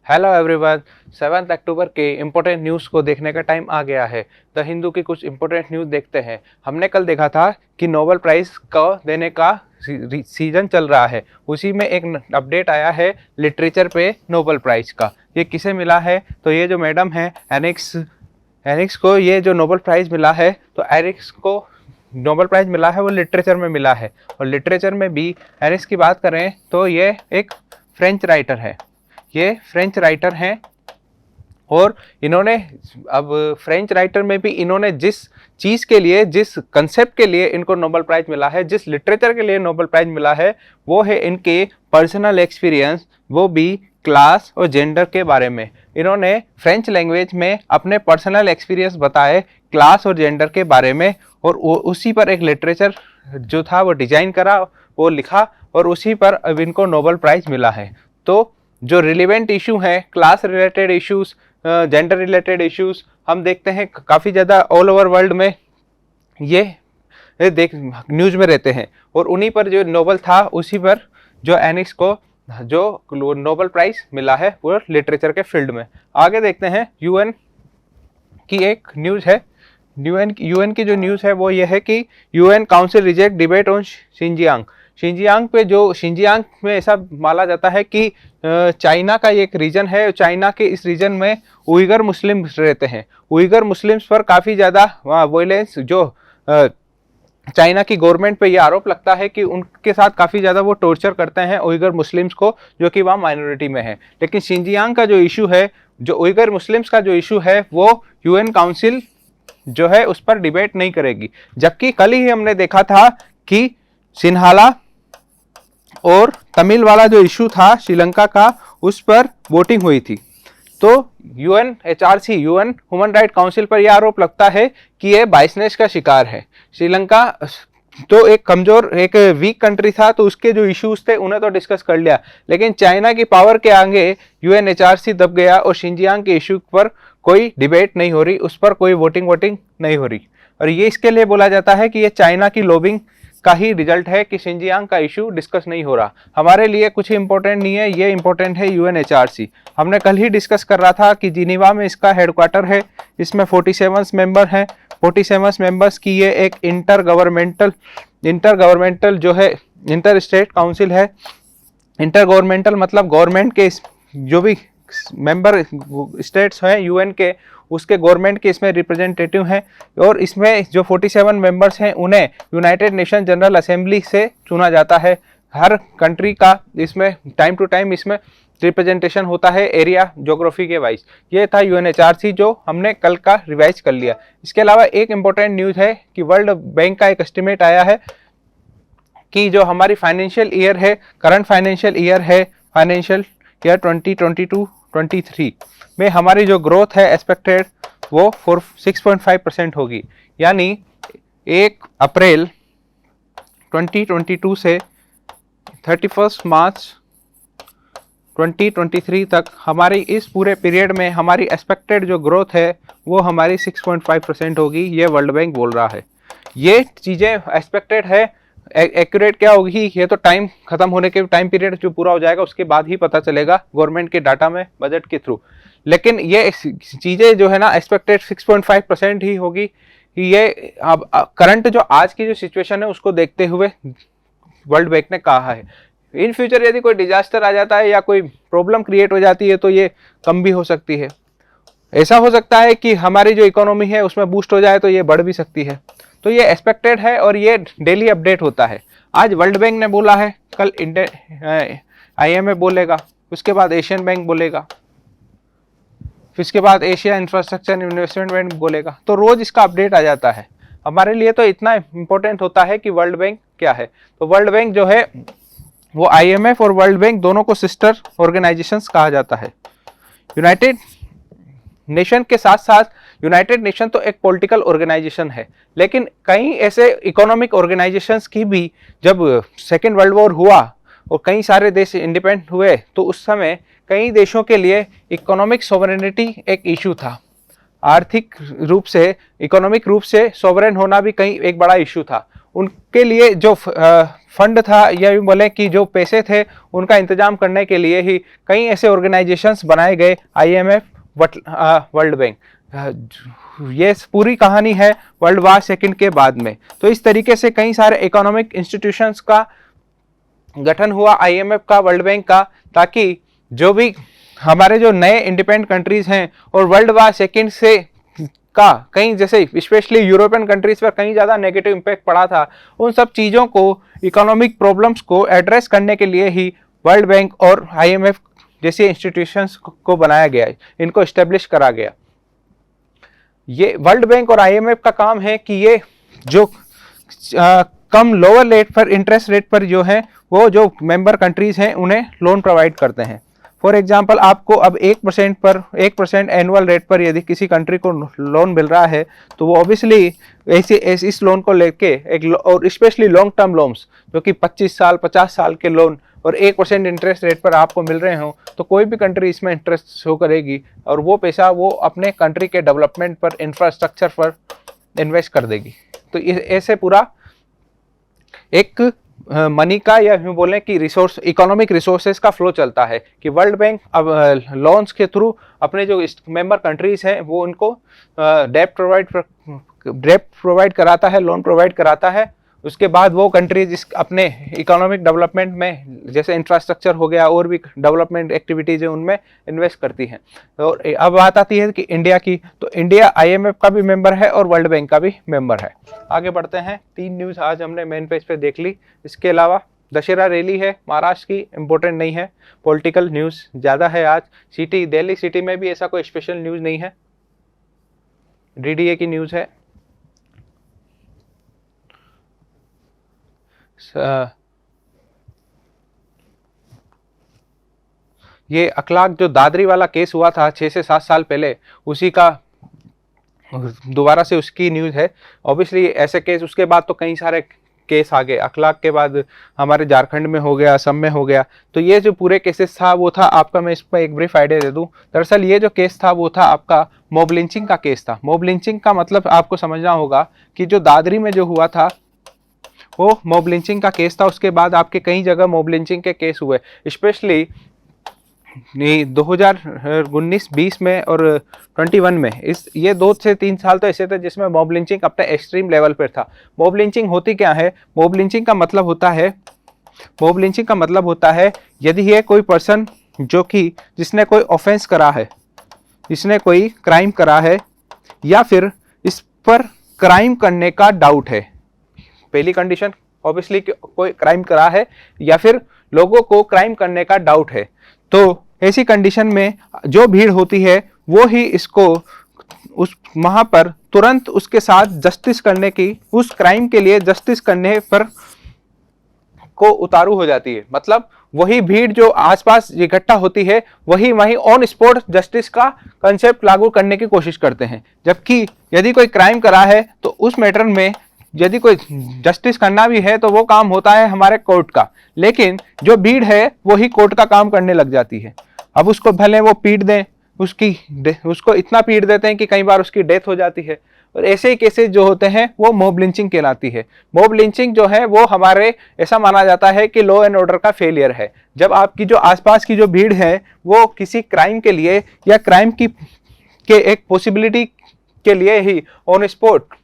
Hello everyone, 7 अक्टूबर के important news को देखने का टाइम आ गया है। द हिंदू की कुछ इम्पोर्टेंट न्यूज़ देखते हैं। हमने कल देखा था कि नोबेल प्राइज़ को देने का सीजन चल रहा है। उसी में एक अपडेट आया है लिटरेचर पे नोबेल प्राइज़ का। ये किसे मिला है? तो ये जो मैडम है एनिक्स को ये जो नोबेल प्राइज़ मिला है, तो एनिक्स को नोबेल प्राइज़ मिला है वो लिटरेचर में मिला है। और लिटरेचर में भी एनिक्स की बात करें तो ये एक फ्रेंच राइटर है। ये फ्रेंच राइटर हैं और इन्होंने अब फ्रेंच राइटर में भी इन्होंने जिस चीज़ के लिए, जिस कंसेप्ट के लिए इनको नोबेल प्राइज़ मिला है, जिस लिटरेचर के लिए नोबेल प्राइज़ मिला है, वो है इनके पर्सनल एक्सपीरियंस, वो भी क्लास और जेंडर के बारे में। इन्होंने फ्रेंच लैंग्वेज में अपने पर्सनल एक्सपीरियंस बताए क्लास और जेंडर के बारे में, और उसी पर एक लिटरेचर जो था वो डिजाइन करा, वो लिखा, और उसी पर अब इनको नोबेल प्राइज़ मिला है। तो जो रिलेवेंट इशू हैं, class related issues, gender related issues, हम देखते हैं काफ़ी ज़्यादा ऑल ओवर वर्ल्ड में ये देख न्यूज़ में रहते हैं। और उन्हीं पर जो नोबेल था, उसी पर जो एनिक्स को जो नोबेल प्राइज़ मिला है वो लिटरेचर के फील्ड में। आगे देखते हैं, यूएन की एक न्यूज़ है। यूएन की जो न्यूज़ है वो ये है कि UN council reject debate on Xinjiang. Xinjiang पे जो शिंजियांग में ऐसा माना जाता है कि चाइना का एक रीजन है। चाइना के इस रीजन में उइगर मुस्लिम रहते हैं। उइगर मुस्लिम्स पर काफ़ी ज़्यादा वायलेंस, जो चाइना की गवर्नमेंट पे ये आरोप लगता है कि उनके साथ काफ़ी ज़्यादा वो टॉर्चर करते हैं उइगर मुस्लिम्स को, जो कि वहाँ माइनॉरिटी में है। लेकिन शिंजियांग का जो इशू है, जो उइगर मुस्लिम्स का जो इशू है, वो यूएन काउंसिल जो है उस पर डिबेट नहीं करेगी। जबकि कल ही हमने देखा था कि सिन्हाला और तमिल वाला जो इशू था श्रीलंका का, उस पर वोटिंग हुई थी। तो UNHRC, UN human right council पर यह आरोप लगता है कि यह बाइसनेस का शिकार है। श्रीलंका तो एक कमजोर, एक वीक कंट्री था, तो उसके जो इश्यूज थे उन्हें तो डिस्कस कर लिया, लेकिन चाइना की पावर के आगे यूएनएचआरसी दब गया और शिंजियांग के इशू पर कोई डिबेट नहीं हो रही, उस पर कोई वोटिंग नहीं हो रही। और ये इसके लिए बोला जाता है कि ये चाइना की लॉबिंग का ही रिजल्ट है कि शिंजियांग का इशू डिस्कस नहीं हो रहा। हमारे लिए कुछ इंपॉर्टेंट नहीं है, ये इंपॉर्टेंट है यूएनएचआरसी। हमने कल ही डिस्कस कर रहा था कि जिनीवा में इसका हेडक्वार्टर है। इसमें 47 मेंबर हैं। 47 मेंबर्स की ये एक इंटर गवर्नमेंटल जो है इंटर स्टेट काउंसिल है। इंटर गवर्नमेंटल मतलब गवर्नमेंट के जो भी मेंबर स्टेट्स हैं यूएन के, उसके गवर्नमेंट के इसमें रिप्रेजेंटेटिव हैं। और इसमें जो 47 मेंबर्स हैं उन्हें यूनाइटेड नेशन जनरल असेंबली से चुना जाता है। हर कंट्री का इसमें टाइम टू टाइम इसमें रिप्रेजेंटेशन होता है एरिया ज्योग्राफी के वाइज। ये था यूएनएचआरसी जो हमने कल का रिवाइज कर लिया। इसके अलावा एक इम्पोर्टेंट न्यूज़ है कि वर्ल्ड बैंक का एक एस्टिमेट आया है कि जो हमारी फाइनेंशियल ईयर है, करंट फाइनेंशियल ईयर है, फाइनेंशियल ईयर 2022-23 में हमारी जो ग्रोथ है एक्सपेक्टेड वो 6.5% होगी। यानी 1 अप्रैल 2022 से 31 मार्च 2023 तक हमारी इस पूरे पीरियड में हमारी एक्सपेक्टेड जो ग्रोथ है वो हमारी 6.5% होगी। ये वर्ल्ड बैंक बोल रहा है। ये चीज़ें एक्सपेक्टेड है, एक्यूरेट क्या होगी ये तो टाइम खत्म होने के टाइम पीरियड जो पूरा हो जाएगा उसके बाद ही पता चलेगा गवर्नमेंट के डाटा में, बजट के थ्रू। लेकिन ये चीज़ें जो है ना एक्सपेक्टेड 6.5% ही होगी। ये अब करंट जो आज की जो सिचुएशन है उसको देखते हुए वर्ल्ड बैंक ने कहा है। इन फ्यूचर यदि कोई डिजास्टर आ जाता है या कोई प्रॉब्लम क्रिएट हो जाती है तो ये कम भी हो सकती है। ऐसा हो सकता है कि हमारी जो इकोनॉमी है उसमें बूस्ट हो जाए तो ये बढ़ भी सकती है। तो ये एक्सपेक्टेड है और ये डेली अपडेट होता है। आज वर्ल्ड बैंक ने बोला है, कल आईएमएफ बोलेगा, उसके बाद एशियन बैंक बोलेगा, फिर इसके बाद एशिया इंफ्रास्ट्रक्चर इन्वेस्टमेंट बैंक बोलेगा। तो रोज इसका अपडेट आ जाता है। हमारे लिए तो इतना इंपॉर्टेंट होता है कि वर्ल्ड बैंक क्या है। तो वर्ल्ड बैंक जो है वो आईएमएफ और वर्ल्ड बैंक दोनों को सिस्टर ऑर्गेनाइजेशंस कहा जाता है। यूनाइटेड नेशन के साथ साथ यूनाइटेड नेशन तो एक पॉलिटिकल ऑर्गेनाइजेशन है, लेकिन कई ऐसे इकोनॉमिक ऑर्गेनाइजेशंस की भी जब सेकेंड वर्ल्ड वॉर हुआ और कई सारे देश इंडिपेंडेंट हुए तो उस समय कई देशों के लिए इकोनॉमिक सोवरेनिटी एक इशू था। आर्थिक रूप से, इकोनॉमिक रूप से सोवरेन होना भी कहीं एक बड़ा इशू था। उनके लिए जो फंड था या यूँ बोलें कि जो पैसे थे उनका इंतजाम करने के लिए ही कई ऐसे ऑर्गेनाइजेशंस बनाए गए, IMF, वर्ल्ड बैंक। ये पूरी कहानी है वर्ल्ड वार सेकंड के बाद में। तो इस तरीके से कई सारे इकोनॉमिक इंस्टीट्यूशंस का गठन हुआ, IMF का, वर्ल्ड बैंक का, ताकि जो भी हमारे जो नए इंडिपेंडेंट कंट्रीज हैं और वर्ल्ड वार सेकंड से का कहीं जैसे स्पेशली यूरोपियन कंट्रीज पर कहीं ज़्यादा नेगेटिव इम्पैक्ट पड़ा था, उन सब चीज़ों को, इकोनॉमिक प्रॉब्लम्स को एड्रेस करने के लिए ही वर्ल्ड बैंक और IMF जैसे इंस्टीट्यूशंस को बनाया गया, इनको इस्टेब्लिश करा गया। ये वर्ल्ड बैंक और IMF का काम है कि ये जो कम लोअर रेट पर, इंटरेस्ट रेट पर जो है वो जो मेंबर कंट्रीज हैं उन्हें लोन प्रोवाइड करते हैं। फॉर एग्जांपल आपको अब 1% एनुअल रेट पर यदि किसी कंट्री को लोन मिल रहा है तो वो ऑब्वियसली इस लोन को लेके एक, और स्पेशली लॉन्ग टर्म लोन्स जो कि 25 साल 50 साल के लोन और 1% इंटरेस्ट रेट पर आपको मिल रहे हो, तो कोई भी कंट्री इसमें इंटरेस्ट शो करेगी और वो पैसा वो अपने कंट्री के डेवलपमेंट पर, इंफ्रास्ट्रक्चर पर इन्वेस्ट कर देगी। तो ऐसे पूरा एक मनी का या यूँ बोलें कि रिसोर्स, इकोनॉमिक रिसोर्सेज का फ्लो चलता है कि वर्ल्ड बैंक अब लोन्स के थ्रू अपने जो मेंबर कंट्रीज हैं वो उनको डेट प्रोवाइड कराता है, लोन प्रोवाइड कराता है। उसके बाद वो कंट्रीज अपने इकोनॉमिक डेवलपमेंट में, जैसे इंफ्रास्ट्रक्चर हो गया और भी डेवलपमेंट एक्टिविटीज़ है, उनमें इन्वेस्ट करती हैं। और अब बात आती है कि इंडिया की, तो इंडिया IMF का भी मेंबर है और वर्ल्ड बैंक का भी मेंबर है। आगे बढ़ते हैं। 3 न्यूज़ आज हमने मेन पेज पे देख ली। इसके अलावा दशहरा रैली है महाराष्ट्र की, इम्पोर्टेंट नहीं है। पॉलिटिकल न्यूज़ ज़्यादा है आज। सिटी, दिल्ली सिटी में भी ऐसा कोई स्पेशल न्यूज़ नहीं है। DDA की न्यूज़ है। ये अखलाक जो दादरी वाला केस हुआ था 6 से 7 साल पहले, उसी का दोबारा से उसकी न्यूज़ है। ऑब्वियसली ऐसे केस उसके बाद तो कई सारे केस आ गए। अखलाक के बाद हमारे झारखंड में हो गया, असम में हो गया। तो ये जो पूरे केसेस था वो था आपका, मैं इस पर एक ब्रीफ आइडिया दे दूं। दरअसल ये जो केस था वो था आपका मॉब लिंचिंग का केस था। मॉब लिंचिंग का मतलब आपको समझना होगा कि जो दादरी में जो हुआ था वो मॉब लिंचिंग का केस था। उसके बाद आपके कई जगह मॉब लिंचिंग के केस हुए, स्पेशली 2019-20 में और 21 में। ये 2 से 3 साल तो ऐसे थे जिसमें मॉब लिंचिंग अपने एक्सट्रीम लेवल पर था। मॉब लिंचिंग होती क्या है? मॉब लिंचिंग का मतलब होता है यदि ये कोई पर्सन जो कि जिसने कोई ऑफेंस करा है, जिसने कोई क्राइम करा है, या फिर इस पर क्राइम करने का डाउट है। पहली कंडीशन ऑब्वियसली कोई क्राइम करा है या फिर लोगों को क्राइम करने का डाउट है। तो ऐसी कंडीशन में जो भीड़ होती है वो ही इसको उस वहाँ पर तुरंत उसके साथ जस्टिस करने की, उस क्राइम के लिए जस्टिस करने पर को उतारू हो जाती है। मतलब वही भीड़ जो आसपास इकट्ठा होती है वही वहीं ऑन स्पॉट जस्टिस का कंसेप्ट लागू करने की कोशिश करते हैं। जबकि यदि कोई क्राइम करा है तो उस मैटर में यदि कोई जस्टिस करना भी है तो वो काम होता है हमारे कोर्ट का, लेकिन जो भीड़ है वही कोर्ट का काम करने लग जाती है। अब उसको भले वो पीट दें, उसको इतना पीट देते हैं कि कई बार उसकी डेथ हो जाती है। और ऐसे ही केसेस जो होते हैं वो मॉब लिंचिंग कहलाती है। मॉब लिंचिंग जो है वो हमारे ऐसा माना जाता है कि लॉ एंड ऑर्डर का फेलियर है। जब आपकी जो आसपास की जो भीड़ है वो किसी क्राइम के लिए या क्राइम के एक पॉसिबिलिटी के लिए ही ऑन स्पॉट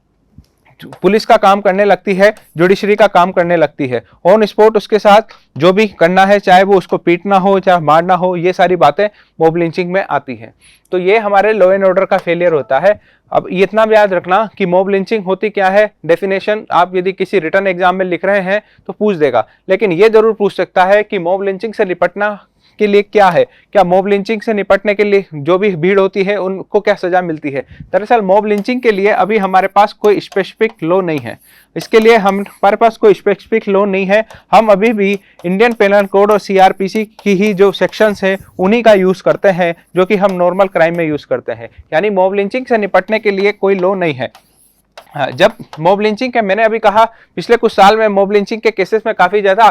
पुलिस का काम करने लगती है, जुडिशरी का काम करने लगती है। ऑन स्पॉट उसके साथ जो भी करना है, चाहे वो उसको पीटना हो चाहे मारना हो, ये सारी बातें मॉब लिंचिंग में आती हैं। तो ये हमारे लॉ एंड ऑर्डर का फेलियर होता है। अब ये इतना भी याद रखना कि मॉब लिंचिंग होती क्या है, डेफिनेशन आप यदि किसी रिटर्न एग्जाम में लिख रहे हैं तो पूछ देगा, लेकिन ये जरूर पूछ सकता है कि मॉब लिंचिंग से निपटना के लिए क्या है, क्या मॉब लिंचिंग से निपटने के लिए जो भी भीड़ होती है उनको क्या सजा मिलती है। दरअसल मॉब लिंचिंग के लिए अभी हमारे पास कोई स्पेसिफिक लॉ नहीं है। इसके लिए हमारे पास कोई स्पेसिफिक लॉ नहीं है। हम अभी भी इंडियन पेनल कोड और CRPC की ही जो सेक्शंस हैं उन्हीं का यूज करते हैं, जो कि हम नॉर्मल क्राइम में यूज करते हैं। यानी मॉब लिंचिंग से निपटने के लिए कोई लॉ नहीं है। जब मॉब लिंचिंग के, मैंने अभी कहा पिछले कुछ साल में मॉब लिंचिंग के केसेस में काफ़ी ज़्यादा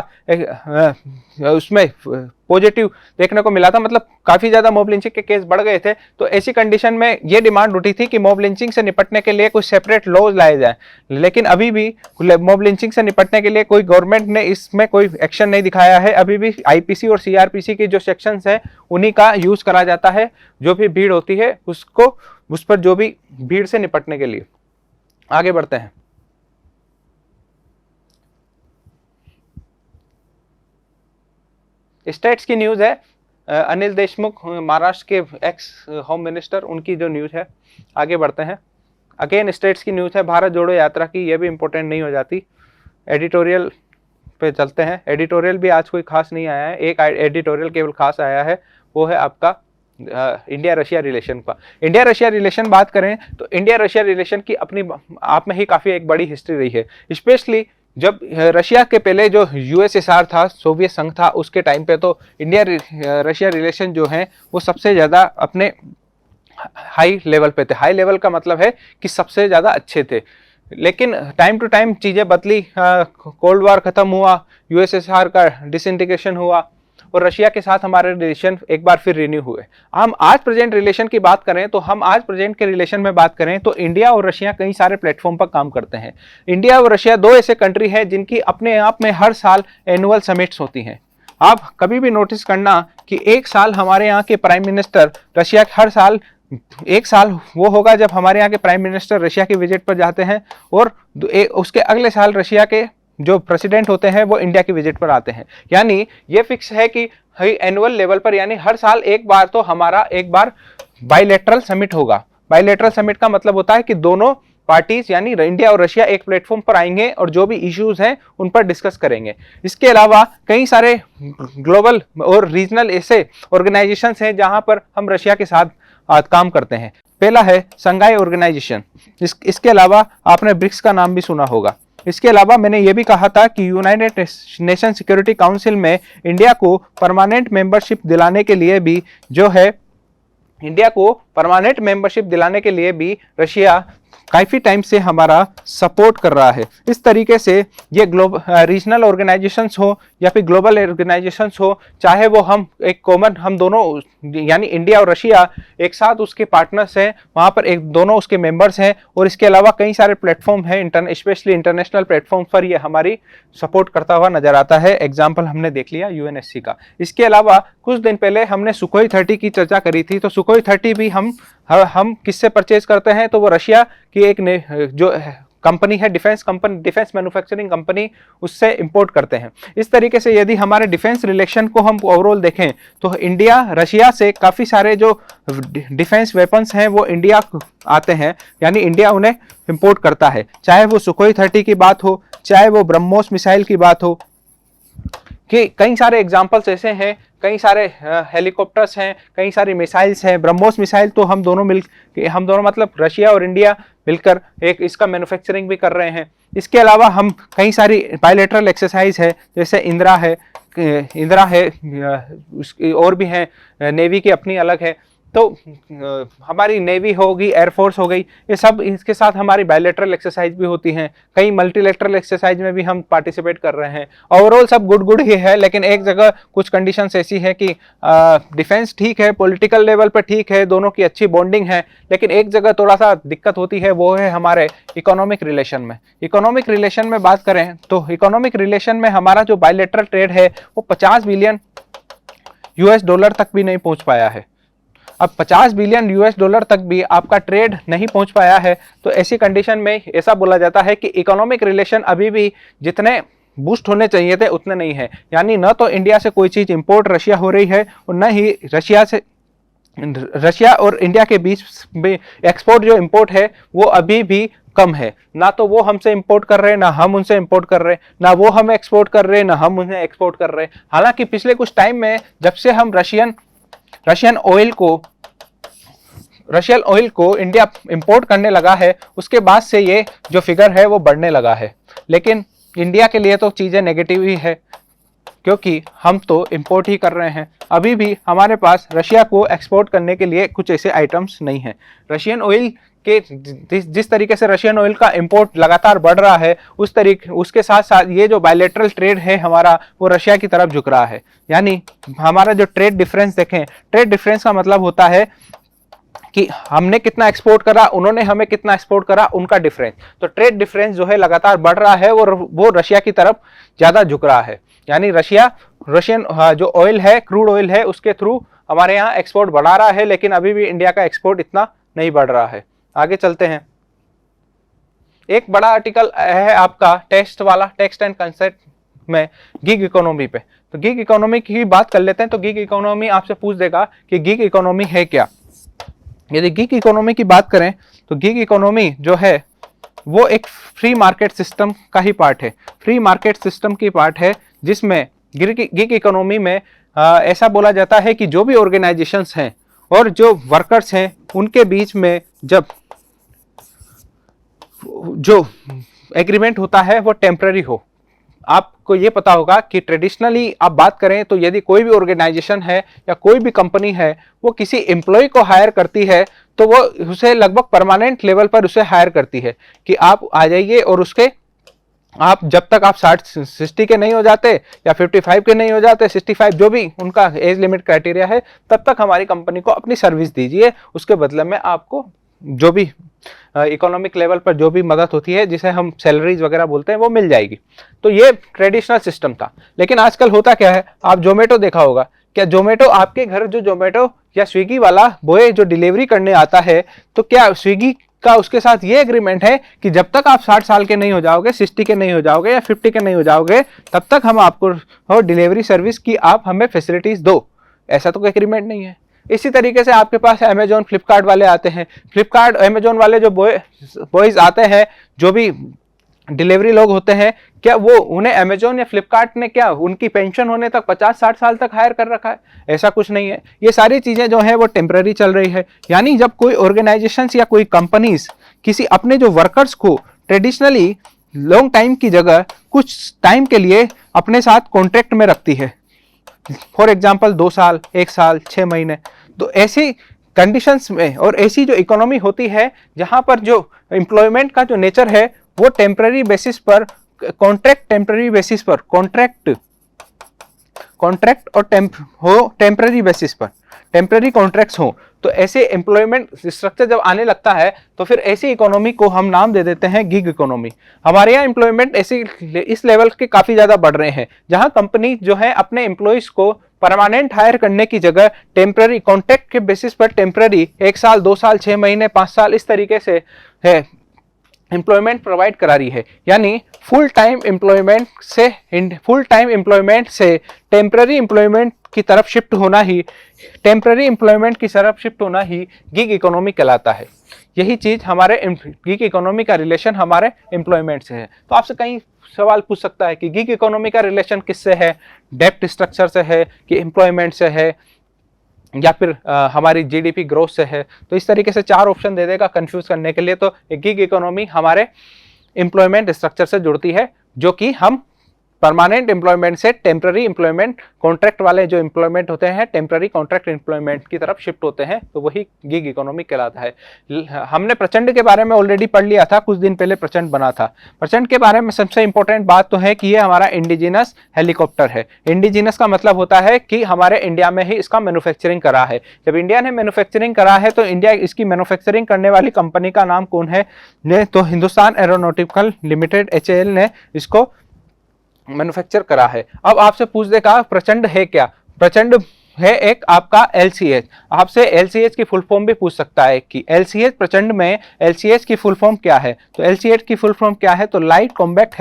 उसमें पॉजिटिव देखने को मिला था, मतलब काफ़ी ज़्यादा मॉब लिंचिंग के केस बढ़ गए थे। तो ऐसी कंडीशन में ये डिमांड उठी थी कि मॉब लिंचिंग से निपटने के लिए कुछ सेपरेट लॉज लाए जाए, लेकिन अभी भी मॉब लिंचिंग से निपटने के लिए कोई गवर्नमेंट ने इसमें कोई एक्शन नहीं दिखाया है। अभी भी आईपीसी और सीआरपीसी की जो सेक्शंस हैं उन्हीं का यूज़ करा जाता है, जो भी भीड़ होती है उसको, उस पर जो भी भीड़ से निपटने के लिए। आगे बढ़ते हैं। स्टेट्स की न्यूज है, अनिल देशमुख महाराष्ट्र के एक्स होम मिनिस्टर, उनकी जो न्यूज है। आगे बढ़ते हैं। अगेन स्टेट्स की न्यूज है, भारत जोड़ो यात्रा की, ये भी इंपॉर्टेंट नहीं हो जाती। एडिटोरियल पे चलते हैं। एडिटोरियल भी आज कोई खास नहीं आया है, एक एडिटोरियल केवल खास आया है, वो है आपका इंडिया रशिया रिलेशन का। इंडिया रशिया रिलेशन बात करें तो इंडिया रशिया रिलेशन की अपनी आप में ही काफ़ी एक बड़ी हिस्ट्री रही है। स्पेशली जब रशिया के पहले जो यूएसएसआर था, सोवियत संघ था, उसके टाइम पे तो इंडिया रशिया रिलेशन जो है वो सबसे ज़्यादा अपने हाई लेवल पे थे। हाई लेवल का मतलब है कि सबसे ज़्यादा अच्छे थे। लेकिन टाइम टू टाइम चीज़ें बदली, कोल्ड वॉर ख़त्म हुआ, यूएसएसआर का डिसइंटीग्रेशन हुआ और रशिया के साथ हमारे रिलेशन एक बार फिर रिन्यू हुए। हम आज प्रेजेंट रिलेशन की बात करें तो हम आज प्रेजेंट के रिलेशन में बात करें तो इंडिया और रशिया कई सारे प्लेटफॉर्म पर काम करते हैं। इंडिया और रशिया दो ऐसे कंट्री हैं जिनकी अपने आप में हर साल एनुअल समिट्स होती हैं। आप कभी भी नोटिस करना कि एक साल हमारे यहाँ के प्राइम मिनिस्टर रशिया, हर साल एक साल वो होगा जब हमारे यहाँ के प्राइम मिनिस्टर रशिया के विजिट पर जाते हैं और उसके अगले साल रशिया के जो प्रेसिडेंट होते हैं वो इंडिया की विजिट पर आते हैं। यानी ये फिक्स है कि एनुअल लेवल पर, यानी हर साल एक बार तो हमारा एक बार बायलैटरल समिट होगा। बायलैटरल समिट का मतलब होता है कि दोनों पार्टीज यानी इंडिया और रशिया एक प्लेटफॉर्म पर आएंगे और जो भी इश्यूज हैं उन पर डिस्कस करेंगे। इसके अलावा कई सारे ग्लोबल और रीजनल ऐसे ऑर्गेनाइजेशंस हैं जहां पर हम रशिया के साथ काम करते हैं। पहला है संघाई ऑर्गेनाइजेशन। इसके अलावा आपने ब्रिक्स का नाम भी सुना होगा। इसके अलावा मैंने ये भी कहा था कि यूनाइटेड नेशन सिक्योरिटी काउंसिल में इंडिया को परमानेंट मेंबरशिप दिलाने के लिए भी जो है, इंडिया को परमानेंट मेंबरशिप दिलाने के लिए भी रशिया काफ़ी टाइम से हमारा सपोर्ट कर रहा है। इस तरीके से ये रीजनल ऑर्गेनाइजेशंस हो या फिर ग्लोबल ऑर्गेनाइजेशंस हो, चाहे वो हम एक कॉमन, हम दोनों यानी इंडिया और रशिया एक साथ उसके पार्टनर्स हैं, वहाँ पर एक दोनों उसके मेंबर्स हैं और इसके अलावा कई सारे प्लेटफॉर्म हैं, स्पेशली इंटरनेशनल प्लेटफॉर्म पर ये हमारी सपोर्ट करता हुआ नजर आता है। एग्जाम्पल हमने देख लिया यूएनएससी का। इसके अलावा कुछ दिन पहले हमने सुखोई 30 की चर्चा करी थी, तो सुखोई 30 भी हम किससे परचेज करते हैं, तो वो रशिया की एक जो कंपनी है, डिफेंस मैन्युफैक्चरिंग कंपनी, उससे इंपोर्ट करते हैं। इस तरीके से यदि हमारे डिफेंस रिलेशन को हम ओवरऑल देखें तो इंडिया रशिया से काफ़ी सारे जो डिफेंस वेपन्स हैं वो इंडिया आते हैं, यानी इंडिया उन्हें इंपोर्ट करता है। चाहे वो सुखोई 30 की बात हो, चाहे वो ब्रह्मोस मिसाइल की बात हो, कि कई सारे एग्जाम्पल्स ऐसे हैं, कई सारे हेलीकॉप्टर्स हैं, कई सारी मिसाइल्स हैं। ब्रह्मोस मिसाइल तो हम दोनों मतलब रशिया और इंडिया मिलकर एक इसका मैन्युफैक्चरिंग भी कर रहे हैं। इसके अलावा हम कई सारी बायलैटरल एक्सरसाइज है, जैसे इंदिरा है, और भी हैं, नेवी की अपनी अलग है। तो हमारी नेवी होगी, एयरफोर्स हो गई, ये सब इसके साथ हमारी बायलैटरल एक्सरसाइज भी होती हैं। कई मल्टीलैटरल एक्सरसाइज में भी हम पार्टिसिपेट कर रहे हैं। ओवरऑल सब गुड ही है, लेकिन एक जगह कुछ कंडीशंस ऐसी है कि डिफेंस ठीक है, पॉलिटिकल लेवल पर ठीक है, दोनों की अच्छी बॉन्डिंग है, लेकिन एक जगह थोड़ा सा दिक्कत होती है, वो है हमारे इकोनॉमिक रिलेशन में। इकोनॉमिक रिलेशन में बात करें तो इकोनॉमिक रिलेशन में हमारा जो बायलैटरल ट्रेड है वो 50 बिलियन यूएस डॉलर तक भी नहीं पहुंच पाया है। अब 50 बिलियन यूएस डॉलर तक भी आपका ट्रेड नहीं पहुंच पाया है, तो ऐसी कंडीशन में ऐसा बोला जाता है कि इकोनॉमिक रिलेशन अभी भी जितने बूस्ट होने चाहिए थे उतने नहीं है। यानी न तो इंडिया से कोई चीज़ इंपोर्ट रशिया हो रही है और न ही रशिया और इंडिया के बीच में एक्सपोर्ट जो इंपोर्ट है वो अभी भी कम है। ना तो वो हमसे इंपोर्ट कर रहे हैं, ना हम उनसे इंपोर्ट कर रहे हैं, ना वो हमें एक्सपोर्ट कर रहे हैं, ना हम उन्हें एक्सपोर्ट कर रहे हैं। हालांकि पिछले कुछ टाइम में जब से हम रशियन ऑयल को इंडिया इंपोर्ट करने लगा है, उसके बाद से ये जो फिगर है वो बढ़ने लगा है। लेकिन इंडिया के लिए तो चीज़ें नेगेटिव ही है, क्योंकि हम तो इंपोर्ट ही कर रहे हैं। अभी भी हमारे पास रशिया को एक्सपोर्ट करने के लिए कुछ ऐसे आइटम्स नहीं हैं। रशियन ऑयल कि जिस तरीके से रशियन ऑयल का इंपोर्ट लगातार बढ़ रहा है उसके साथ साथ ये जो बायलैटरल ट्रेड है हमारा वो रशिया की तरफ झुक रहा है। यानी हमारा जो ट्रेड डिफरेंस देखें, ट्रेड डिफरेंस का मतलब होता है कि हमने कितना एक्सपोर्ट करा, उन्होंने हमें कितना एक्सपोर्ट करा, उनका डिफरेंस। तो ट्रेड डिफरेंस जो है लगातार बढ़ रहा है और वो रशिया की तरफ ज्यादा झुक रहा है। यानी रशियन जो ऑयल है, क्रूड ऑयल है, उसके थ्रू हमारे यहाँ एक्सपोर्ट बढ़ा रहा है, लेकिन अभी भी इंडिया का एक्सपोर्ट इतना नहीं बढ़ रहा है। आगे चलते हैं। एक बड़ा आर्टिकल है आपका टेक्स्ट एंड कंसेप्ट में गिग इकोनॉमी पे। तो गिग इकोनॉमी की बात कर लेते हैं। तो गिग इकोनॉमी आपसे पूछ देगा कि गिग इकोनॉमी है क्या। यदि गिग इकोनॉमी की बात करें तो गिग इकोनॉमी जो है वो एक फ्री मार्केट सिस्टम का ही पार्ट है। फ्री मार्केट सिस्टम की पार्ट है जिसमें गिग इकोनॉमी में ऐसा बोला जाता है कि जो भी ऑर्गेनाइजेशंस हैं और जो वर्कर्स हैं उनके बीच में जब जो एग्रीमेंट होता है वो टेम्पररी हो। आपको ये पता होगा कि ट्रेडिशनली आप बात करें तो यदि कोई भी ऑर्गेनाइजेशन है या कोई भी कंपनी है वो किसी एम्प्लॉय को हायर करती है तो वो उसे लगभग परमानेंट लेवल पर उसे हायर करती है कि आप आ जाइए और उसके आप जब तक आप 60 के नहीं हो जाते या 55 के नहीं हो जाते, 65 जो भी उनका एज लिमिट क्राइटेरिया है, तब तक हमारी कंपनी को अपनी सर्विस दीजिए। उसके बदले में आपको जो भी इकोनॉमिक लेवल पर जो भी मदद होती है जिसे हम सैलरीज वगैरह बोलते हैं वो मिल जाएगी। तो ये ट्रेडिशनल सिस्टम था। लेकिन आजकल होता क्या है, आप जोमेटो देखा होगा, क्या जोमेटो आपके घर जो जोमेटो या स्विगी वाला बॉय जो डिलीवरी करने आता है, तो क्या स्विगी का उसके साथ ये एग्रीमेंट है कि जब तक आप 60 साल के नहीं हो जाओगे, 60 के नहीं हो जाओगे या 50 के नहीं हो जाओगे, तब तक हम आपको डिलीवरी सर्विस की आप हमें फैसिलिटीज दो? ऐसा तो कोई एग्रीमेंट नहीं है। इसी तरीके से आपके पास अमेजोन फ्लिपकार्ट वाले आते हैं। फ्लिपकार्ट अमेजोन वाले जो बॉयज आते हैं, जो भी डिलीवरी लोग होते हैं, क्या वो उन्हें अमेजोन या फ्लिपकार्ट ने क्या उनकी पेंशन होने तक 50-60 साल तक हायर कर रखा है? ऐसा कुछ नहीं है। ये सारी चीजें जो है वो टेम्पररी चल रही है। यानी जब कोई ऑर्गेनाइजेशन या कोई कंपनीज किसी अपने जो वर्कर्स को ट्रेडिशनली लॉन्ग टाइम की जगह कुछ टाइम के लिए अपने साथ कॉन्ट्रैक्ट में रखती है, फॉर एग्जाम्पल 2 साल, 1 साल, 6 महीने, तो ऐसी कंडीशंस में और ऐसी जो इकोनॉमी होती है जहां पर जो एम्प्लॉयमेंट का जो नेचर है वो टेम्पररी बेसिस पर टेम्पररी बेसिस पर कॉन्ट्रैक्ट और टेम्पररी बेसिस पर टेम्पररी कॉन्ट्रैक्ट्स हो, तो ऐसे एम्प्लॉयमेंट स्ट्रक्चर जब आने लगता है तो फिर ऐसी इकोनॉमी को हम नाम दे देते हैं गिग इकोनॉमी। हमारे यहाँ एम्प्लॉयमेंट इस लेवल के काफी ज्यादा बढ़ रहे हैं जहां कंपनी जो है अपने एम्प्लॉयज को परमानेंट हायर करने की जगह टेम्पररी कॉन्ट्रैक्ट के बेसिस पर टेम्पररी 1 साल, 2 साल, 6 महीने, 5 साल इस तरीके से है एम्प्लॉयमेंट प्रोवाइड करा रही है। यानी फुल टाइम एम्प्लॉयमेंट से टेम्पररी एम्प्लॉयमेंट की तरफ शिफ्ट होना ही गिग इकोनॉमी कहलाता है। यही चीज हमारे गिग इकोनॉमी का रिलेशन हमारे एम्प्लॉयमेंट से है। तो आपसे कई सवाल पूछ सकता है कि गिग इकोनॉमी का रिलेशन किससे है, डेप्थ स्ट्रक्चर से है कि एम्प्लॉयमेंट से है या फिर हमारी जीडीपी ग्रोथ से है। तो इस तरीके से 4 ऑप्शन दे देगा कंफ्यूज करने के लिए। तो गिग इकोनॉमी हमारे एम्प्लॉयमेंट स्ट्रक्चर से जुड़ती है, जो कि हम परमानेंट एम्प्लॉयमेंट से टेम्पररी एम्प्लॉयमेंट, कॉन्ट्रैक्ट वाले जो एम्प्लॉयमेंट होते हैं टेम्पररी कॉन्ट्रैक्ट एम्प्लॉयमेंट की तरफ शिफ्ट होते हैं, तो वही गिग इकोनॉमी कहलाता है। हमने प्रचंड के बारे में ऑलरेडी पढ़ लिया था, कुछ दिन पहले प्रचंड बना था। प्रचंड के बारे में सबसे इंपॉर्टेंट बात तो है कि ये हमारा इंडिजिनस हेलीकॉप्टर है। इंडिजिनस का मतलब होता है कि हमारे इंडिया में ही इसका मैन्युफैक्चरिंग करा है। जब इंडिया ने मैन्युफैक्चरिंग करा है तो इंडिया इसकी मैन्युफैक्चरिंग करने वाली कंपनी का नाम कौन है? तो हिंदुस्तान एरोनॉटिकल लिमिटेड HAL ने इसको मैन्युफैक्चर करा है। अब आपसे पूछ देगा प्रचंड है क्या? प्रचंड है एक आपका LCH। आपसे LCH की फुल फॉर्म भी पूछ सकता है कि LCH प्रचंड में LCH की फुल फॉर्म क्या है? तो LCH की फुल फॉर्म क्या है? तो लाइट कॉम्बैक्ट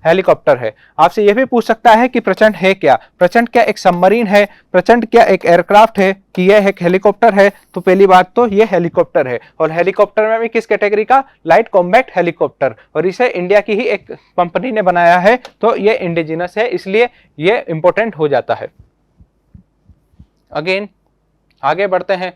हेलीकॉप्टर है। आपसे यह भी पूछ सकता है कि प्रचंड है क्या? प्रचंड क्या एक सबमरीन है? प्रचंड क्या एक एयरक्राफ्ट है कि यह एक हेलीकॉप्टर है? तो पहली बात तो यह हेलीकॉप्टर है, और हेलीकॉप्टर में भी किस कैटेगरी का? लाइट कॉम्बैक्ट हेलीकॉप्टर, और इसे इंडिया की ही एक कंपनी ने बनाया है, तो यह इंडिजिनस है, इसलिए यह इंपॉर्टेंट हो जाता है। अगेन आगे बढ़ते हैं।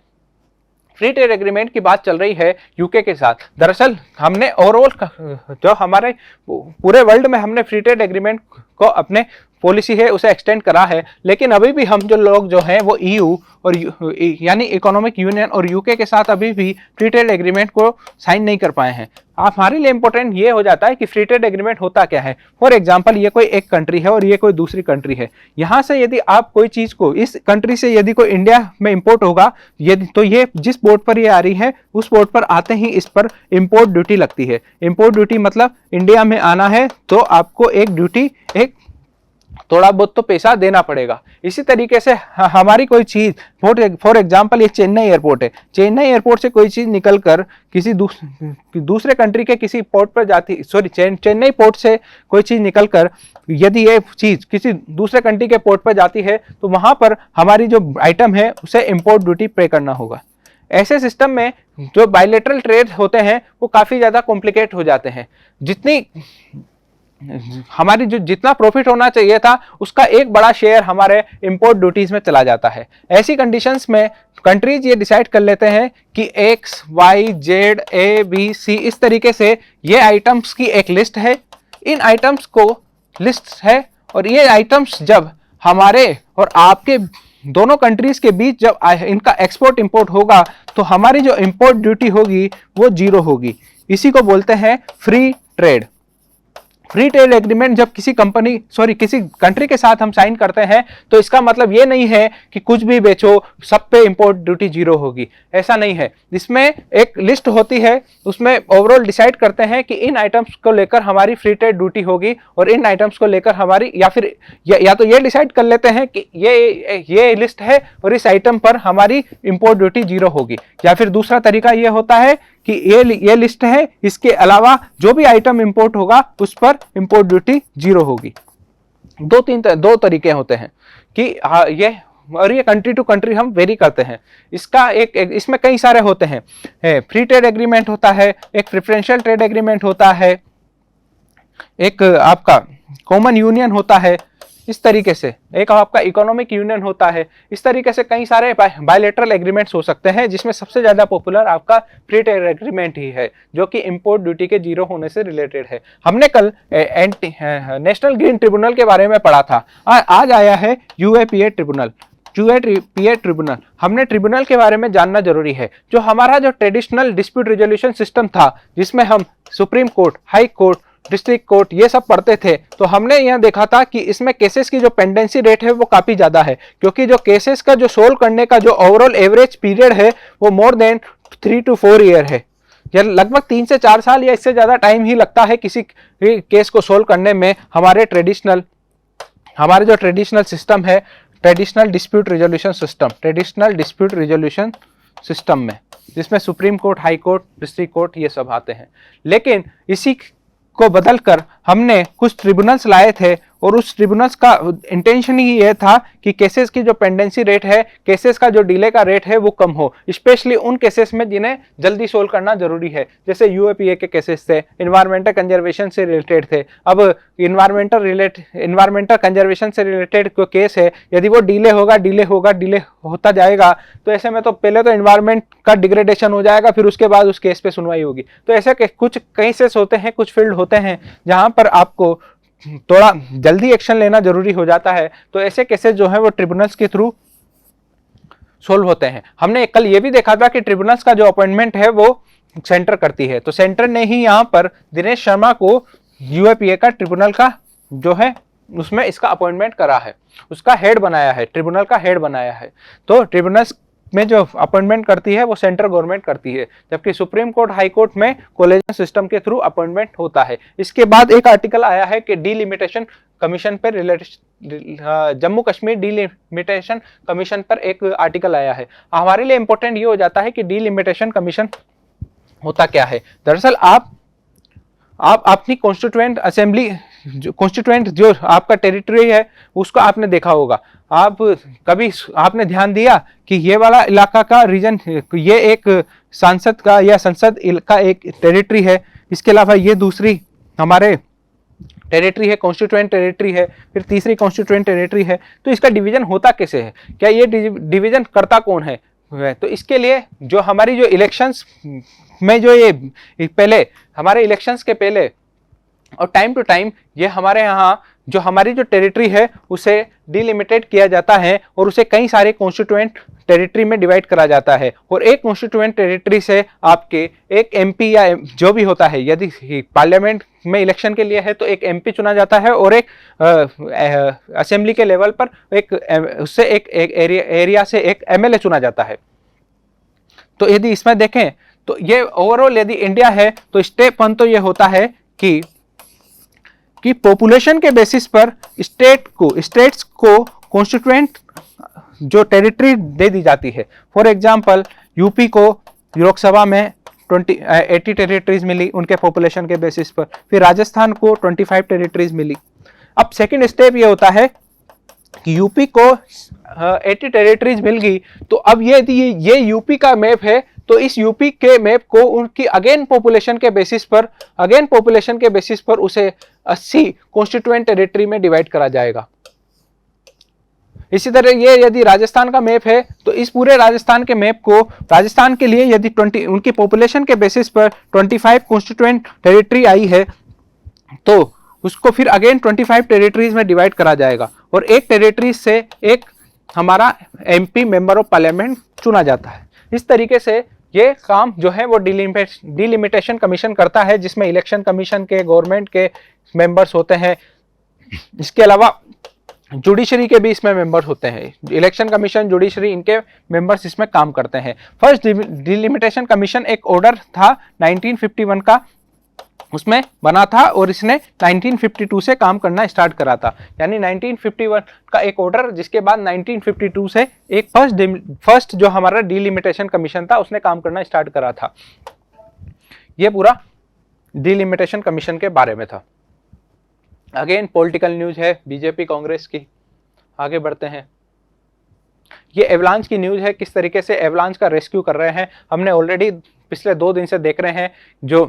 फ्री ट्रेड एग्रीमेंट की बात चल रही है यूके के साथ। दरअसल हमने ओवरऑल जो हमारे पूरे वर्ल्ड में हमने फ्री ट्रेड एग्रीमेंट को अपने पॉलिसी है उसे एक्सटेंड करा है, लेकिन अभी भी हम जो लोग जो हैं वो EU और यानी इकोनॉमिक यूनियन और UK के साथ अभी भी फ्री ट्रेड एग्रीमेंट को साइन नहीं कर पाए हैं। हमारे लिए इंपॉर्टेंट ये हो जाता है कि फ्री ट्रेड एग्रीमेंट होता क्या है। फॉर एग्जांपल, ये कोई एक कंट्री है और ये कोई दूसरी कंट्री है। यहाँ से यदि आप कोई चीज को इस कंट्री से यदि कोई इंडिया में इंपोर्ट होगा, यदि तो ये जिस पोर्ट पर ये आ रही है उस पोर्ट पर आते ही इस पर इंपोर्ट ड्यूटी लगती है। इंपोर्ट ड्यूटी मतलब इंडिया में आना है तो आपको एक ड्यूटी, एक थोड़ा बहुत तो पैसा देना पड़ेगा। इसी तरीके से हमारी कोई चीज, फॉर एग्जांपल ये चेन्नई एयरपोर्ट है, चेन्नई एयरपोर्ट से कोई चीज निकलकर किसी दूसरे कंट्री के किसी पोर्ट पर जाती, चेन्नई पोर्ट से कोई चीज निकलकर यदि ये चीज किसी दूसरे कंट्री के पोर्ट पर जाती है तो वहां पर हमारी जो आइटम है उसे इंपोर्ट ड्यूटी पे करना होगा। ऐसे सिस्टम में जो बायलैटरल ट्रेड होते हैं वो काफी ज्यादा कॉम्प्लिकेट हो जाते हैं। हमारी जो जितना प्रॉफिट होना चाहिए था उसका एक बड़ा शेयर हमारे इंपोर्ट ड्यूटीज में चला जाता है। ऐसी कंडीशंस में कंट्रीज ये डिसाइड कर लेते हैं कि X, Y, Z, A, B, C इस तरीके से ये आइटम्स की एक लिस्ट है, इन आइटम्स को लिस्ट है, और ये आइटम्स जब हमारे और आपके दोनों कंट्रीज के बीच जब इनका एक्सपोर्ट इंपोर्ट होगा तो हमारी जो इंपोर्ट ड्यूटी होगी वो 0 होगी। इसी को बोलते हैं free trade. Free trade agreement जब किसी कंट्री के साथ हम साइन करते हैं तो इसका मतलब ये नहीं है कि कुछ भी बेचो सब पे इंपोर्ट ड्यूटी 0 होगी, ऐसा नहीं है। इसमें एक लिस्ट होती है, उसमें ओवरऑल डिसाइड करते हैं कि इन आइटम्स को लेकर हमारी फ्री ट्रेड ड्यूटी होगी और इन आइटम्स को लेकर हमारी, या फिर या तो ये डिसाइड कर लेते हैं कि ये लिस्ट है और इस आइटम पर हमारी इंपोर्ट ड्यूटी 0 होगी, या फिर दूसरा तरीका ये होता है कि ये लिस्ट है, इसके अलावा जो भी आइटम इंपोर्ट होगा उस पर इंपोर्ट ड्यूटी 0 होगी। दो तरीके होते हैं कि ये कंट्री टू कंट्री हम वेरी करते हैं। इसमें कई सारे होते हैं। फ्री ट्रेड एग्रीमेंट होता है, एक प्रेफरेंशियल ट्रेड एग्रीमेंट होता है, एक आपका कॉमन यूनियन होता है, इस तरीके से एक आपका इकोनॉमिक यूनियन होता है। इस तरीके से कई सारे बायलैटरल एग्रीमेंट्स हो सकते हैं, जिसमें सबसे ज्यादा पॉपुलर आपका फ्री ट्रेड एग्रीमेंट ही है, जो कि इंपोर्ट ड्यूटी के 0 होने से रिलेटेड है। हमने कल नेशनल ग्रीन ट्रिब्यूनल के बारे में पढ़ा था, आज आया है UAPA ट्रिब्यूनल। हमने ट्रिब्यूनल के बारे में जानना जरूरी है। जो हमारा जो ट्रेडिशनल डिस्प्यूट रेजोल्यूशन सिस्टम था, जिसमें हम supreme court, high court, district court ये सब पढ़ते थे, तो हमने यह देखा था कि इसमें केसेस की जो पेंडेंसी रेट है वो काफी ज्यादा है, क्योंकि जो केसेस का जो सोल्व करने का जो ओवरऑल एवरेज पीरियड है वो मोर देन 3 to 4 ईयर है। या लगभग 3 से 4 साल या इससे ज्यादा टाइम ही लगता है किसी केस को सोल्व करने में। हमारे जो ट्रेडिशनल सिस्टम है, ट्रेडिशनल डिस्प्यूट रिजोल्यूशन सिस्टम में, जिसमें supreme court, high court, district court ये सब आते हैं। लेकिन इसी को बदलकर हमने कुछ ट्रिब्यूनल्स लाए थे, और उस ट्रिब्यूनल्स का इंटेंशन ही ये था कि केसेस की जो पेंडेंसी रेट है, केसेस का जो डिले का रेट है वो कम हो, स्पेशली उन केसेस में जिन्हें जल्दी सोल्व करना जरूरी है। जैसे UAPA के केसेस थे, इन्वायरमेंटल कंजर्वेशन से रिलेटेड थे। अब इन्वायरमेंटल कंजर्वेशन से रिलेटेड कोई केस है, यदि वो डिले होता जाएगा तो ऐसे में तो पहले तो इन्वायरमेंट का डिग्रेडेशन हो जाएगा, फिर उसके बाद उस केस पे सुनवाई होगी। तो ऐसे कुछ केसेस होते हैं, कुछ फील्ड होते हैं जहां पर आपको थोड़ा जल्दी एक्शन लेना जरूरी हो जाता है। तो ऐसे केसेस जो है वो ट्रिब्यूनल्स के थ्रू सोल्व होते हैं। हमने कल ये भी देखा था कि ट्रिब्यूनल्स का जो अपॉइंटमेंट है वो सेंटर करती है, तो सेंटर ने ही यहाँ पर दिनेश शर्मा को UAPA का ट्रिब्यूनल का जो है उसमें इसका अपॉइंटमेंट करा है, उसका हेड बनाया है, ट्रिब्यूनल का हेड बनाया है। तो ट्रिब्यूनल्स में जो अपॉइंटमेंट करती है वो सेंट्रल गवर्नमेंट करती है, जबकि सुप्रीम कोर्ट, हाई कोर्ट में कोलेजियम सिस्टम के थ्रू अपॉइंटमेंट होता है। इसके बाद एक आर्टिकल आया है कि डीलिमिटेशन कमीशन पर जम्मू कश्मीर डीलिमिटेशन कमीशन पर एक आर्टिकल आया है। हमारे लिए इंपॉर्टेंट ये हो जाता है कि डीलिमिटेशन कमीशन होता क्या है। दरअसल आप अपनी कॉन्स्टिट्यूएंट जो आपका टेरिटरी है उसको आपने देखा होगा। आपने ध्यान दिया कि ये वाला इलाका का रीजन, ये एक सांसद का या संसद का एक टेरिटरी है, इसके अलावा ये दूसरी हमारे टेरिटरी है, कॉन्स्टिट्यूएंट टेरिटरी है, फिर तीसरी कॉन्स्टिट्यूएंट टेरिटरी है। तो इसका डिवीजन होता कैसे है, क्या ये डिवीजन करता कौन है? तो इसके लिए जो हमारी जो इलेक्शंस में जो ये पहले हमारे इलेक्शंस के पहले और टाइम टू टाइम ये हमारे यहाँ जो हमारी जो टेरिटरी है उसे डिलिमिटेड किया जाता है और उसे कई सारे कॉन्स्टिट्यूएंट टेरिटरी में डिवाइड करा जाता है। और एक कॉन्स्टिट्यूएंट टेरिटरी से आपके एक एमपी या जो भी होता है, यदि पार्लियामेंट में इलेक्शन के लिए है तो एक एमपी चुना जाता है और एक असेंबली के लेवल पर उससे एक एरिया से एक एमएलए चुना जाता है। तो यदि इसमें देखें तो ये ओवरऑल यदि इंडिया है तो स्टेप 1 तो ये होता है कि पॉपुलेशन के बेसिस पर स्टेट्स को कॉन्स्टिट्यूएंट जो टेरिटरी दे दी जाती है। फॉर एग्जांपल यूपी को लोकसभा में 80 टेरिटरीज मिली उनके पॉपुलेशन के बेसिस पर, फिर राजस्थान को 25 टेरिटरीज मिली। अब सेकंड स्टेप ये होता है कि यूपी को 80 टेरिटरीज मिल गई, तो अब ये यूपी का मैप है तो इस यूपी के मैप को उनकी अगेन पॉपुलेशन के बेसिस पर उसे 80 कॉन्स्टिट्यूएंट टेरिटरी में डिवाइड करा जाएगा। इसी तरह ये यदि राजस्थान का मैप है तो इस पूरे राजस्थान के मैप को राजस्थान के लिए यदि 20 उनकी पॉपुलेशन के बेसिस पर 25 कॉन्स्टिट्यूएंट टेरिटरी आई है तो उसको फिर अगेन 25 टेरिटरीज में डिवाइड करा जाएगा और एक टेरिटरी से एक हमारा एमपी मेंबर ऑफ पार्लियामेंट चुना जाता है। इस तरीके से ये काम जो है वो डिलिमिटेशन कमीशन करता है, जिसमें इलेक्शन कमीशन के, गवर्नमेंट के मेंबर्स होते हैं। इसके अलावा जुडिशरी के भी इसमें मेंबर्स होते हैं। इलेक्शन कमीशन, जुडिशरी, इनके मेंबर्स इसमें काम करते हैं। फर्स्ट डिलिमिटेशन कमीशन एक ऑर्डर था 1951 का, उसमें बना था और इसने 1952 से काम करना स्टार्ट करा था। यानी 1951 का एक ऑर्डर, जिसके बाद 1952 से एक फर्स्ट जो हमारा डिलिमिटेशन कमीशन था उसने काम करना स्टार्ट करा था। ये पूरा डिलिमिटेशन कमीशन के बारे में था। अगेन पॉलिटिकल न्यूज है बीजेपी कांग्रेस की। आगे बढ़ते हैं। ये एवलांच की न्यूज है, किस तरीके से एवलांच का रेस्क्यू कर रहे हैं। हमने ऑलरेडी पिछले 2 दिन से देख रहे हैं जो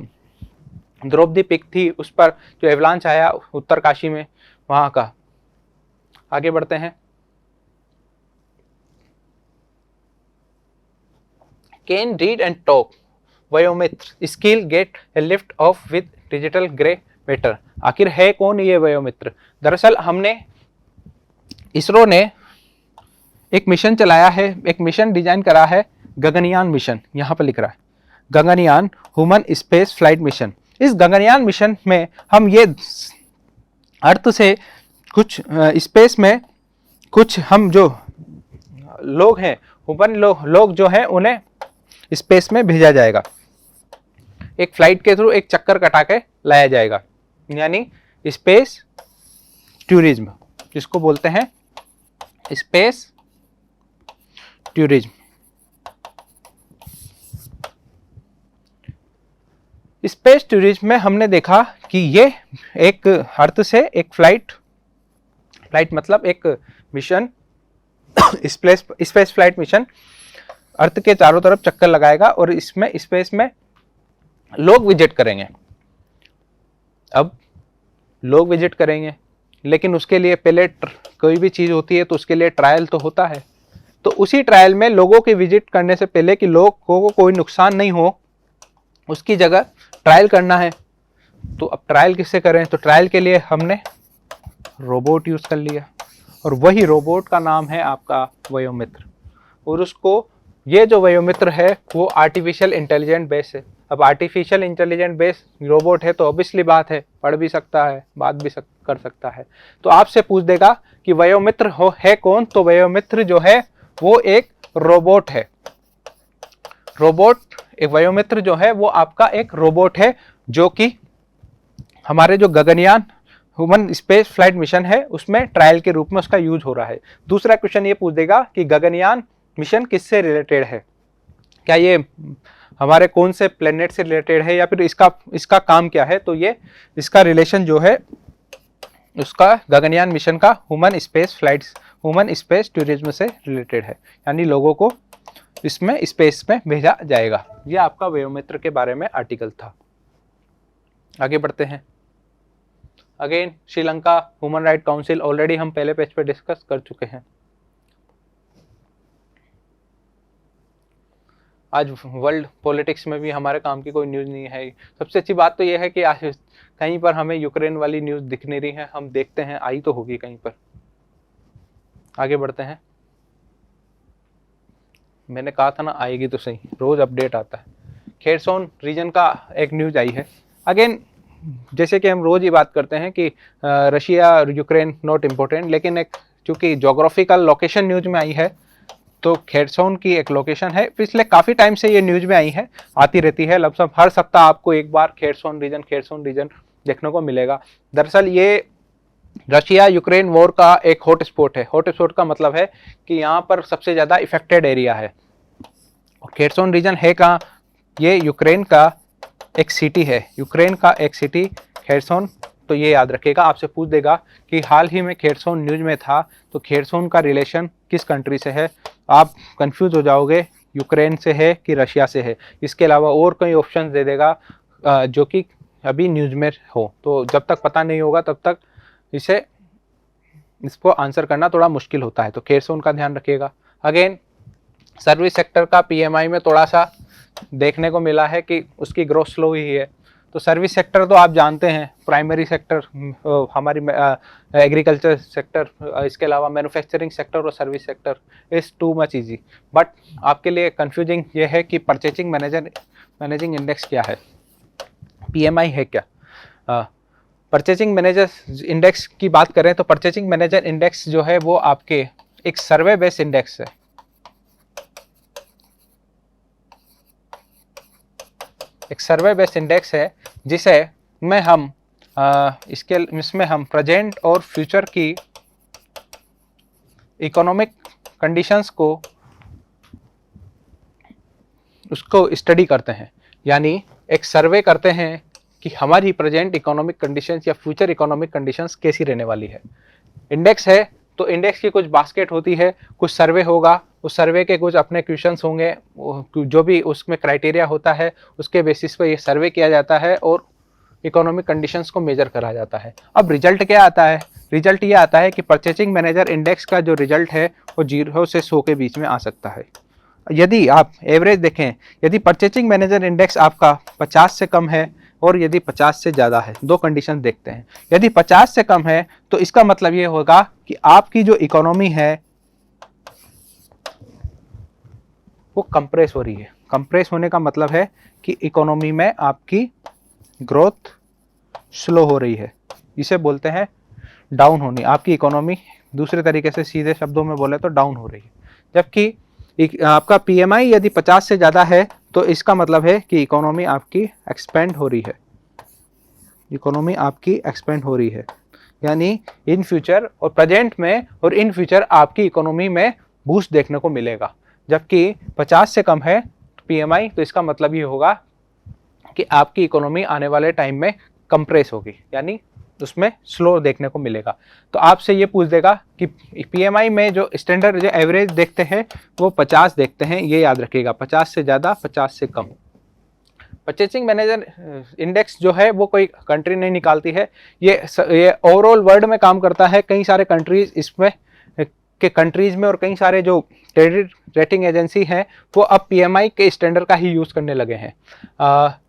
द्रौपदी पिक थी उस पर जो एवलांच आया उत्तरकाशी में, वहां का। आगे बढ़ते हैं। Can read and talk Vyommitra skill get a lift off with digital grey matter. आखिर है कौन ये वयोमित्र? दरअसल हमने इसरो ने एक मिशन चलाया है, एक मिशन डिजाइन करा है, गगनयान मिशन। यहां पर लिख रहा है Gaganyaan human space flight mission. इस गगनयान मिशन में हम ये अर्थ से कुछ स्पेस में कुछ हम जो लोग हैं, ह्यूमन लोग जो हैं, उन्हें स्पेस में भेजा जाएगा। एक फ्लाइट के थ्रू एक चक्कर कटा के लाया जाएगा, यानी स्पेस टूरिज्म, जिसको बोलते हैं स्पेस टूरिज्म। स्पेस टूरिज्म में हमने देखा कि ये एक अर्थ से एक फ्लाइट मतलब एक मिशन स्पेस फ्लाइट मिशन अर्थ के चारों तरफ चक्कर लगाएगा और इसमें स्पेस में लोग विजिट करेंगे। अब लोग विजिट करेंगे, लेकिन उसके लिए पहले कोई भी चीज़ होती है तो उसके लिए ट्रायल तो होता है। तो उसी ट्रायल में लोगों के विजिट करने से पहले कि लोगों को कोई नुकसान नहीं हो, उसकी जगह ट्रायल करना है। तो अब ट्रायल किससे करें? तो ट्रायल के लिए हमने रोबोट यूज़ कर लिया और वही रोबोट का नाम है आपका वयोमित्र। और उसको ये जो वयोमित्र है वो आर्टिफिशियल इंटेलिजेंट बेस है। अब आर्टिफिशियल इंटेलिजेंट बेस रोबोट है तो ऑब्वियसली बात है, पढ़ भी सकता है, बात भी कर सकता है। तो आपसे पूछ देगा कि वयोमित्र है कौन? तो वयोमित्र जो है वो एक रोबोट है। एक वयोमित्र जो है वो आपका एक रोबोट है, जो कि हमारे जो Gaganyaan human space flight mission है उसमें ट्रायल के रूप में उसका यूज हो रहा है। दूसरा क्वेश्चन ये पूछ देगा कि गगनयान मिशन किससे रिलेटेड है, क्या ये हमारे कौन से प्लेनेट से रिलेटेड है या फिर इसका काम क्या है। तो ये इसका रिलेशन जो है उसका गगनयान मिशन का ह्यूमन स्पेस टूरिज्म से रिलेटेड है, यानी लोगों को इसमें स्पेस में भेजा जाएगा। ये आपका वयोमित्र के बारे में आर्टिकल था। आगे बढ़ते हैं। Again Sri Lanka human right council, already हम पहले पेज पे डिस्कस कर चुके हैं। आज वर्ल्ड पॉलिटिक्स में भी हमारे काम की कोई न्यूज़ नहीं है। सबसे अच्छी बात तो ये है कि आज कहीं पर हमें यूक्रेन वाली न्यूज़ दिख नहीं रही है, हम देखते हैं आई तो होगी कहीं पर। आगे बढ़ते हैं। मैंने कहा था ना आएगी तो सही, रोज़ अपडेट आता है। खेरसोन रीजन का एक न्यूज़ आई है। अगेन जैसे कि हम रोज़ ही बात करते हैं कि रशिया यूक्रेन नॉट इम्पोर्टेंट, लेकिन एक चूँकि जोग्राफिकल लोकेशन न्यूज़ में आई है, तो खेरसोन की एक लोकेशन है, पिछले काफ़ी टाइम से ये न्यूज़ में आई है, आती रहती है। लगभग हर सप्ताह आपको एक बार खेरसोन रीजन देखने को मिलेगा। दरअसल ये रशिया यूक्रेन वॉर का एक हॉटस्पॉट है। हॉटस्पॉट का मतलब है कि यहाँ पर सबसे ज़्यादा इफेक्टेड एरिया है। खेरसोन रीजन है कहाँ? ये यूक्रेन का एक सिटी है, यूक्रेन का एक सिटी खेरसोन। तो ये याद रखिएगा, आपसे पूछ देगा कि हाल ही में खेरसोन न्यूज़ में था, तो खेरसोन का रिलेशन किस कंट्री से है, आप कंफ्यूज हो जाओगे यूक्रेन से है कि रशिया से है। इसके अलावा और कई ऑप्शन दे देगा जो कि अभी न्यूज़ में हो, तो जब तक पता नहीं होगा तब तक इसको आंसर करना थोड़ा मुश्किल होता है। तो खेरसोन का ध्यान रखिएगा। अगेन सर्विस सेक्टर का पीएमआई में थोड़ा सा देखने को मिला है कि उसकी ग्रोथ स्लो हुई है। तो सर्विस सेक्टर तो आप जानते हैं, प्राइमरी सेक्टर हमारी एग्रीकल्चर सेक्टर, इसके अलावा मैन्युफैक्चरिंग सेक्टर और service sector is too much easy. But आपके लिए कंफ्यूजिंग ये है कि मैनेजिंग इंडेक्स क्या है, पीएमआई है क्या। परचेजिंग मैनेजर इंडेक्स की बात करें तो परचेजिंग मैनेजर इंडेक्स जो है वो आपके एक सर्वे बेस्ड इंडेक्स है। एक सर्वे बेस्ड इंडेक्स है जिसे में हम इसमें हम प्रेजेंट और फ्यूचर की इकोनॉमिक कंडीशंस को उसको स्टडी करते हैं, यानी एक सर्वे करते हैं कि हमारी प्रेजेंट इकोनॉमिक कंडीशंस या फ्यूचर इकोनॉमिक कंडीशंस कैसी रहने वाली है। इंडेक्स है तो इंडेक्स की कुछ बास्केट होती है, कुछ सर्वे होगा, उस सर्वे के कुछ अपने क्वेश्चंस होंगे, जो भी उसमें क्राइटेरिया होता है उसके बेसिस पे ये सर्वे किया जाता है और इकोनॉमिक कंडीशंस को मेजर करा जाता है। अब रिजल्ट क्या आता है? रिजल्ट ये आता है कि परचेजिंग मैनेजर इंडेक्स का जो रिजल्ट है वो 0 से 100 के बीच में आ सकता है। यदि आप एवरेज देखें, यदि परचेजिंग मैनेजर इंडेक्स आपका 50 से कम है और यदि 50 से ज़्यादा है, दो कंडीशन देखते हैं। यदि 50 से कम है तो इसका मतलब ये होगा कि आपकी जो इकोनॉमी है वो कंप्रेस हो रही है। कंप्रेस होने का मतलब है कि इकोनॉमी में आपकी ग्रोथ स्लो हो रही है, इसे बोलते हैं डाउन होनी। आपकी इकोनॉमी दूसरे तरीके से सीधे शब्दों में बोले तो डाउन हो रही है। जबकि आपका पीएमआई यदि 50 से ज़्यादा है तो इसका मतलब है कि इकोनॉमी आपकी एक्सपेंड हो रही है। इकोनॉमी आपकी एक्सपेंड हो रही है, यानी इन फ्यूचर और प्रेजेंट में और इन फ्यूचर आपकी इकोनॉमी में बूस्ट देखने को मिलेगा। जबकि 50 से कम है पीएमआई तो इसका मतलब ये होगा कि आपकी इकोनॉमी आने वाले टाइम में कंप्रेस होगी, यानी उसमें स्लो देखने को मिलेगा। तो आपसे ये पूछ देगा कि पीएमआई में जो स्टैंडर्ड जो एवरेज देखते हैं वो 50 देखते हैं, ये याद रखिएगा, 50 से ज़्यादा 50 से कम। परचेसिंग मैनेजर इंडेक्स जो है वो कोई कंट्री नहीं निकालती है, ये ओवरऑल वर्ल्ड में काम करता है। कई सारे कंट्रीज इसमें के कंट्रीज में और कई सारे जो क्रेडिट रेटिंग एजेंसी हैं वो अब पीएमआई के स्टैंडर्ड का ही यूज़ करने लगे हैं।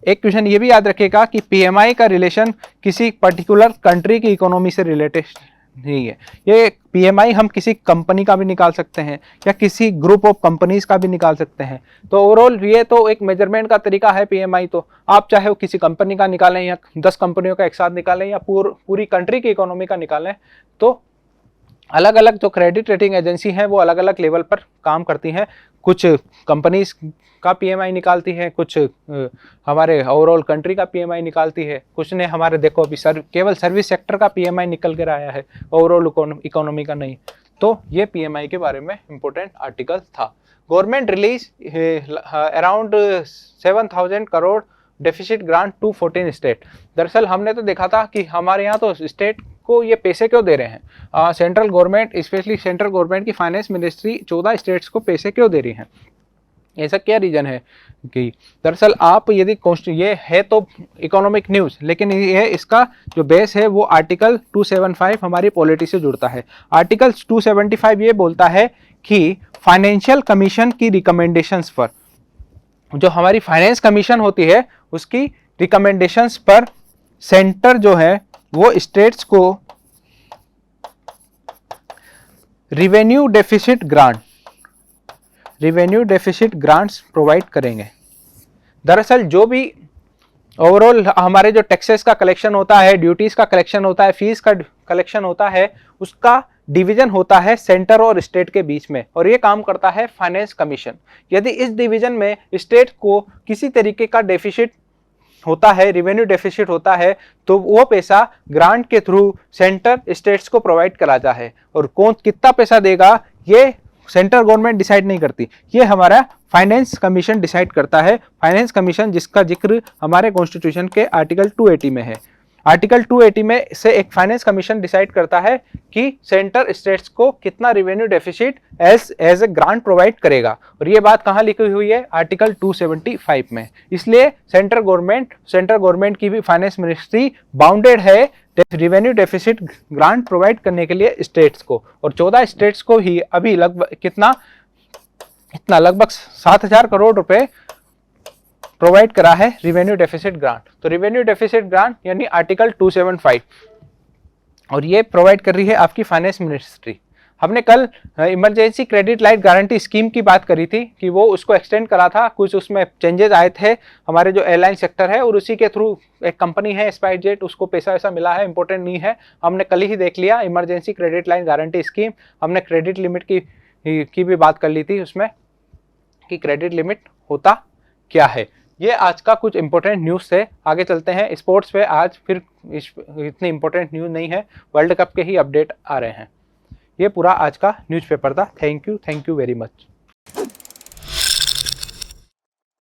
एक क्वेश्चन ये भी याद रखिएगा कि पीएमआई का रिलेशन किसी पर्टिकुलर कंट्री की इकोनॉमी से रिलेटेड नहीं है। ये पीएमआई हम किसी कंपनी का भी निकाल सकते हैं या किसी ग्रुप ऑफ कंपनीज का भी निकाल सकते हैं। तो ओवरऑल ये तो एक मेजरमेंट का तरीका है पीएमआई। तो आप चाहे वो किसी कंपनी का निकालें या 10 कंपनियों का एक साथ निकालें या पूरी कंट्री की इकोनॉमी का निकालें, तो अलग अलग जो क्रेडिट रेटिंग एजेंसी हैं वो अलग अलग लेवल पर काम करती हैं। कुछ कंपनीज का पीएमआई निकालती है, कुछ हमारे ओवरऑल कंट्री का पीएमआई निकालती है, कुछ ने हमारे देखो अभी केवल सर्विस सेक्टर का पीएमआई निकल कर आया है, ओवरऑल इकोनॉमी का नहीं। तो ये पीएमआई के बारे में इंपॉर्टेंट आर्टिकल था। Government release around 7,000 crore deficit grant to 14 state. दरअसल हमने तो देखा था कि हमारे यहाँ तो स्टेट को ये पैसे क्यों दे रहे हैं, central government specially central government की फाइनेंस मिनिस्ट्री 14 स्टेट्स को पैसे क्यों दे रही हैं, ऐसा क्या रीजन है कि दरअसल आप यदि ये है तो इकोनॉमिक न्यूज़, लेकिन ये इसका जो बेस है वो आर्टिकल 275 हमारी पॉलिटी से जुड़ता है। आर्टिकल 275 ये बोलता है कि फाइनेंशियल कमीशन की रिकमेंडेशंस पर जो हमारी फाइनेंस कमीशन होती है उसकी रिकमेंडेशंस पर सेंटर जो है वो स्टेट्स को रिवेन्यू डेफिसिट ग्रांट्स प्रोवाइड करेंगे। दरअसल जो भी ओवरऑल हमारे जो टैक्सेस का कलेक्शन होता है, ड्यूटीज का कलेक्शन होता है, फीस का कलेक्शन होता है, उसका डिवीजन होता है सेंटर और स्टेट के बीच में, और ये काम करता है फाइनेंस कमीशन। यदि इस डिवीजन में स्टेट को किसी तरीके का डेफिसिट होता है, रिवेन्यू डेफिसिट होता है, तो वो पैसा ग्रांट के थ्रू सेंटर स्टेट्स को प्रोवाइड करा जाता है। और कौन कितना पैसा देगा ये सेंट्रल गवर्नमेंट डिसाइड नहीं करती, ये हमारा फाइनेंस कमीशन डिसाइड करता है। फाइनेंस कमीशन जिसका जिक्र हमारे कॉन्स्टिट्यूशन के आर्टिकल 280 में है। आर्टिकल 280 में से एक फाइनेंस कमीशन डिसाइड करता है कि सेंटर स्टेट्स को कितना revenue deficit as a grant provide करेगा, और ये बात कहाँ लिखी हुई है? आर्टिकल 275 में। इसलिए सेंट्रल गवर्नमेंट की भी फाइनेंस मिनिस्ट्री बाउंडेड है रिवेन्यू डेफिसिट ग्रांट प्रोवाइड करने के लिए स्टेट्स को, और 14 स्टेट्स को ही अभी लगभग लगभग 7,000 करोड़ रुपए प्रोवाइड करा है रिवेन्यू डेफिसिट ग्रांट। तो रिवेन्यू डेफिसिट ग्रांट यानी आर्टिकल 275, और ये प्रोवाइड कर रही है आपकी फाइनेंस मिनिस्ट्री। हमने कल emergency credit line guarantee scheme की बात करी थी कि वो उसको एक्सटेंड करा था, कुछ उसमें चेंजेस आए थे हमारे जो एयरलाइन सेक्टर है, और उसी के थ्रू एक कंपनी है स्पाइसजेट, उसको पैसा वैसा मिला है, इंपॉर्टेंट नहीं है, हमने कल ही देख लिया। Emergency credit line guarantee scheme, हमने क्रेडिट लिमिट की भी बात कर ली थी उसमें कि क्रेडिट लिमिट होता क्या है। ये आज का कुछ इंपॉर्टेंट न्यूज़ से आगे चलते हैं स्पोर्ट्स पे। आज फिर इतनी इंपॉर्टेंट न्यूज़ नहीं है, वर्ल्ड कप के ही अपडेट आ रहे हैं। ये पूरा आज का न्यूज़पेपर था। Thank you very much.